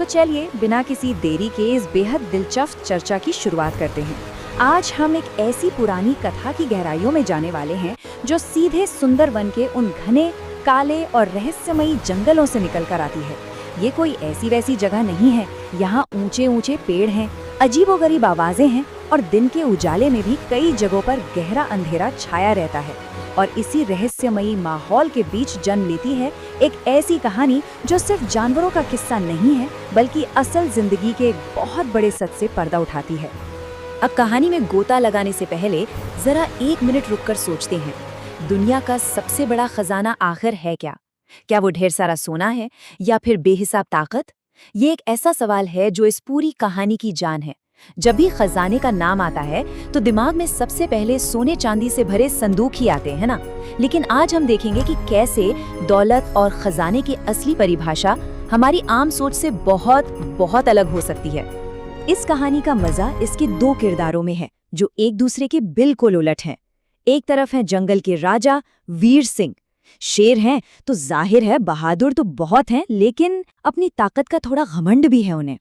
चलिए बिना किसी देरी के इस बेहद दिलचस्प चर्चा की शुरुआत करते हैं। आज हम एक ऐसी पुरानी कथा की गहराइयों में जाने वाले हैं जो सीधे सुंदरवन के उन घने, काले और रहस्यमयी जंगलों से निकल कर आती है। ये कोई ऐसी वैसी जगह नहीं है। यहाँ ऊंचे ऊंचे पेड़ हैं, अजीबोगरीब आवाजें हैं और दिन के उजाले में भी कई जगहों पर गहरा अंधेरा छाया रहता है। और इसी रहस्यमयी माहौल के बीच जन्म लेती है एक ऐसी कहानी जो सिर्फ जानवरों का किस्सा नहीं है, बल्कि असल जिंदगी के एक बहुत बड़े सच से पर्दा उठाती है। अब कहानी में गोता लगाने से पहले जरा 1 मिनट रुककर सोचते हैं, दुनिया का सबसे बड़ा खजाना आखिर है क्या? क्या वो ढेर सारा सोना है या फिर बेहिसाब ताकत? ये एक ऐसा सवाल है जो इस पूरी कहानी की जान है। जब भी खजाने का नाम आता है तो दिमाग में सबसे पहले सोने चांदी से भरे संदूक ही आते हैं ना। लेकिन आज हम देखेंगे कि कैसे दौलत और खजाने की असली परिभाषा हमारी आम सोच से बहुत बहुत अलग हो सकती है। इस कहानी का मजा इसके 2 किरदारों में है जो एक दूसरे के बिल्कुल उलट हैं। एक तरफ है जंगल के राजा वीर सिंह, शेर हैं तो जाहिर है बहादुर तो बहुत हैं, लेकिन अपनी ताकत का थोड़ा घमंड भी है उन्हें।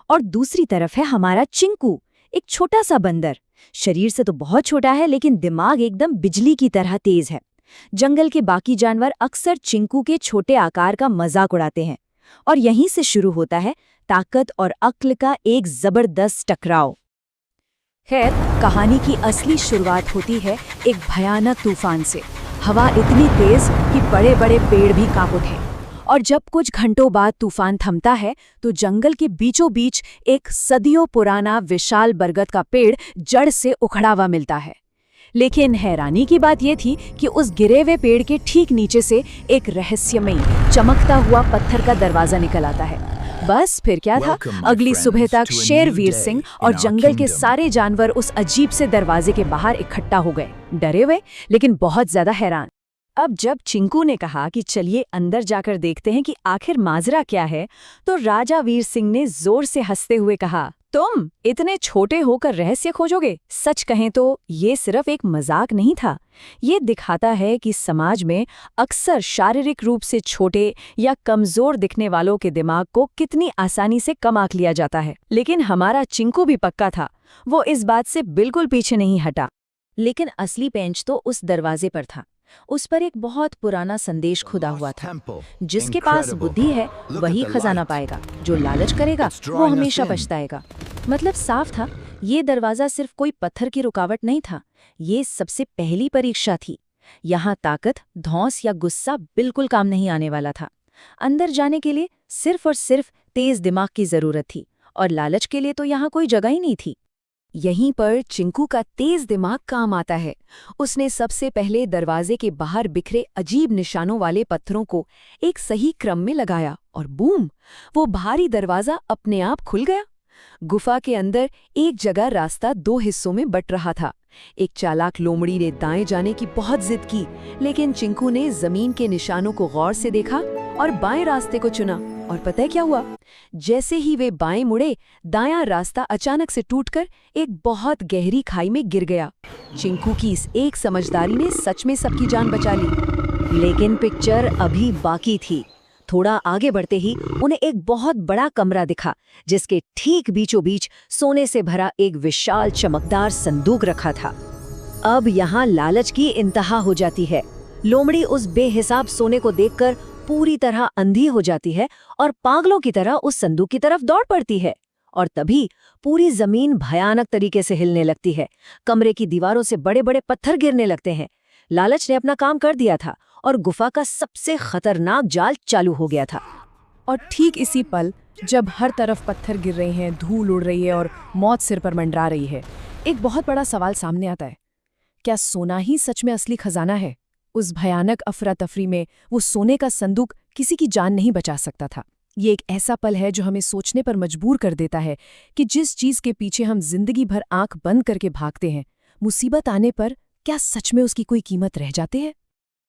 और दूसरी तरफ है हमारा चिंकू, एक छोटा सा बंदर, शरीर से तो बहुत छोटा है लेकिन दिमाग एकदम बिजली की तरह तेज है। जंगल के बाकी जानवर अक्सर चिंकू के छोटे आकार का मजाक उड़ाते हैं और यहीं से शुरू होता है ताकत और अक्ल का एक जबरदस्त टकराव। खैर, कहानी की असली शुरुआत होती है एक भयानक तूफान से। हवा इतनी तेज कि बड़े बड़े पेड़ भी कांप उठे और जब कुछ घंटों बाद तूफान थमता है तो जंगल के बीचों बीच एक सदियों पुराना विशाल बरगद का पेड़ जड़ से उखड़ा हुआ मिलता है। लेकिन हैरानी की बात यह थी कि उस गिरे हुए पेड़ के ठीक नीचे से एक रहस्यमयी चमकता हुआ पत्थर का दरवाजा निकल आता है। बस फिर क्या था, अगली सुबह तक शेर वीर सिंह और जंगल के सारे जानवर उस अजीब से दरवाजे के बाहर इकट्ठा हो गए, डरे हुए लेकिन बहुत ज्यादा हैरान। अब जब चिंकू ने कहा कि चलिए अंदर जाकर देखते हैं कि आखिर माजरा क्या है, तो राजा वीर सिंह ने जोर से हंसते हुए कहा, तुम इतने छोटे होकर रहस्य खोजोगे? सच कहें तो ये सिर्फ एक मजाक नहीं था। ये दिखाता है कि समाज में अक्सर शारीरिक रूप से छोटे या कमजोर दिखने वालों के दिमाग को कितनी आसानी से कम आंक लिया जाता है। लेकिन हमारा चिंकू भी पक्का था, वो इस बात से बिल्कुल पीछे नहीं हटा। लेकिन असली पेंच तो उस दरवाजे पर था। उस पर एक बहुत पुराना संदेश खुदा हुआ था, जिसके पास बुद्धि है वही खजाना पाएगा, जो लालच करेगा वो हमेशा पछताएगा। मतलब साफ था, ये दरवाजा सिर्फ कोई पत्थर की रुकावट नहीं था, ये सबसे पहली परीक्षा थी। यहाँ ताकत, धौंस या गुस्सा बिल्कुल काम नहीं आने वाला था। अंदर जाने के लिए सिर्फ और सिर्फ तेज दिमाग की जरूरत थी और लालच के लिए तो यहाँ कोई जगह ही नहीं थी। यहीं पर चिंकू का तेज दिमाग काम आता है। उसने सबसे पहले दरवाजे के बाहर बिखरे अजीब निशानों वाले पत्थरों को एक सही क्रम में लगाया और बूम, वो भारी दरवाजा अपने आप खुल गया। गुफा के अंदर एक जगह रास्ता 2 हिस्सों में बट रहा था। एक चालाक लोमड़ी ने दाएं जाने की बहुत जिद की, लेकिन चिंकू ने जमीन के निशानों को गौर से देखा और बाएं रास्ते को चुना। और पता है क्या हुआ? जैसे ही वे बाएं मुड़े, दायां रास्ता अचानक से टूटकर एक बहुत गहरी खाई में गिर गया। चिंकू की इस एक समझदारी ने सच में सबकी जान बचा ली। लेकिन पिक्चर अभी बाकी थी। थोड़ा आगे बढ़ते ही उन्हें एक बहुत बड़ा कमरा दिखा, जिसके ठीक बीचों बीच सोने से भरा एक विशाल चमकदार संदूक रखा था। अब यहाँ लालच की इंतहा हो जाती है। लोमड़ी उस बेहिसाब सोने को देखकर पूरी तरह अंधी हो जाती है और पागलों की तरह उस संदूक की तरफ दौड़ पड़ती है। और तभी पूरी जमीन भयानक तरीके से हिलने लगती है। कमरे की दीवारों से बड़े बड़े पत्थर गिरने लगते हैं। लालच ने अपना काम कर दिया था और गुफा का सबसे खतरनाक जाल चालू हो गया था। और ठीक इसी पल, जब हर तरफ पत्थर गिर रहे हैं, धूल उड़ रही है और मौत सिर पर मंडरा रही है, एक बहुत बड़ा सवाल सामने आता है। क्या सोना ही सच में असली खजाना है? उस भयानक अफरा तफरी में वो सोने का संदूक किसी की जान नहीं बचा सकता था। ये एक ऐसा पल है जो हमें सोचने पर मजबूर कर देता है कि जिस चीज के पीछे हम जिंदगी भर आंख बंद करके भागते हैं, मुसीबत आने पर क्या सच में उसकी कोई कीमत रह जाती है?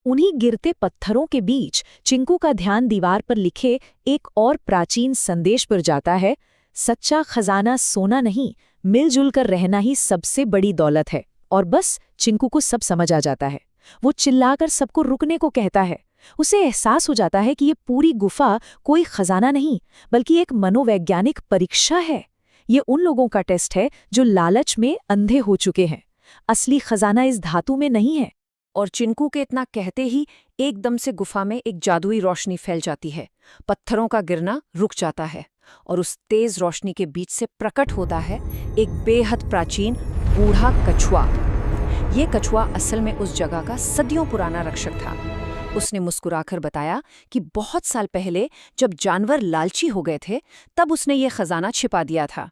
उन्हीं गिरते पत्थरों के बीच चिंकू का ध्यान दीवार पर लिखे एक और प्राचीन संदेश पर जाता है। सच्चा खजाना सोना नहीं, मिलजुल कर रहना ही सबसे बड़ी दौलत है। और बस चिंकू को सब समझ आ जाता है। वो चिल्लाकर सबको रुकने को कहता है, उसे एहसास हो जाता है कि ये पूरी गुफा कोई खजाना नहीं बल्कि एक मनोवैज्ञानिक परीक्षा है। ये उन लोगों का टेस्ट है जो लालच में अंधे हो चुके हैं। असली खजाना इस धातु में नहीं है। और चिंकू के इतना कहते ही एकदम से गुफा में एक जादुई रोशनी फैल जाती है। पत्थरों का गिरना रुक जाता है और उस तेज रोशनी के बीच से प्रकट होता है एक बेहद प्राचीन बूढ़ा कछुआ। ये कछुआ असल में उस जगह का सदियों पुराना रक्षक था। उसने मुस्कुराकर बताया कि बहुत साल पहले जब जानवर लालची हो गए थे तब उसने ये खजाना छिपा दिया था।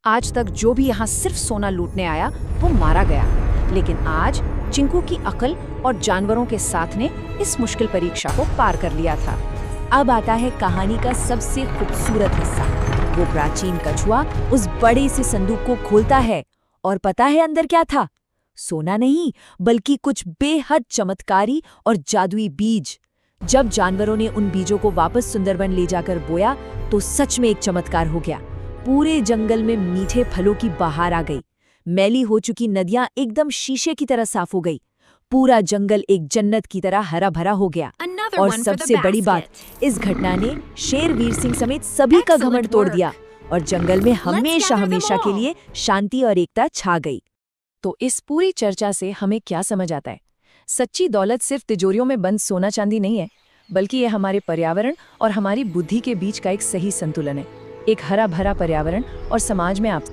आज तक जो भी यहाँ सिर्फ सोना लूटने आया वो मारा गया, लेकिन आज चिंकू की अक्ल और जानवरों के साथ ने इस मुश्किल परीक्षा को पार कर लिया था। अब आता है कहानी का सबसे खूबसूरत हिस्सा। वो प्राचीन कछुआ उस बड़े से संदूक को खोलता है और पता है अंदर क्या था? सोना नहीं बल्कि कुछ बेहद चमत्कारी और जादुई बीज। जब जानवरों ने उन बीजों को वापस सुंदरबन ले जाकर बोया तो सच में एक चमत्कार हो गया। पूरे जंगल में मीठे फलों की बहार आ गई। मैली हो चुकी नदियां एकदम शीशे की तरह साफ हो गई। पूरा जंगल एक जन्नत की तरह हरा भरा हो गया। और सबसे बड़ी बात, इस घटना ने शेरवीर सिंह समेत सभी का घमंड तोड़ दिया और जंगल में हमेशा हमेशा के लिए शांति और एकता छा गई। तो इस पूरी चर्चा से हमें क्या समझ आता है? सच्ची दौलत सिर्फ तिजोरियों में बंद सोना चांदी नहीं है, बल्कि ये हमारे पर्यावरण और हमारी बुद्धि के बीच का एक सही संतुलन है। एक हरा भरा पर्यावरण और समाज में आप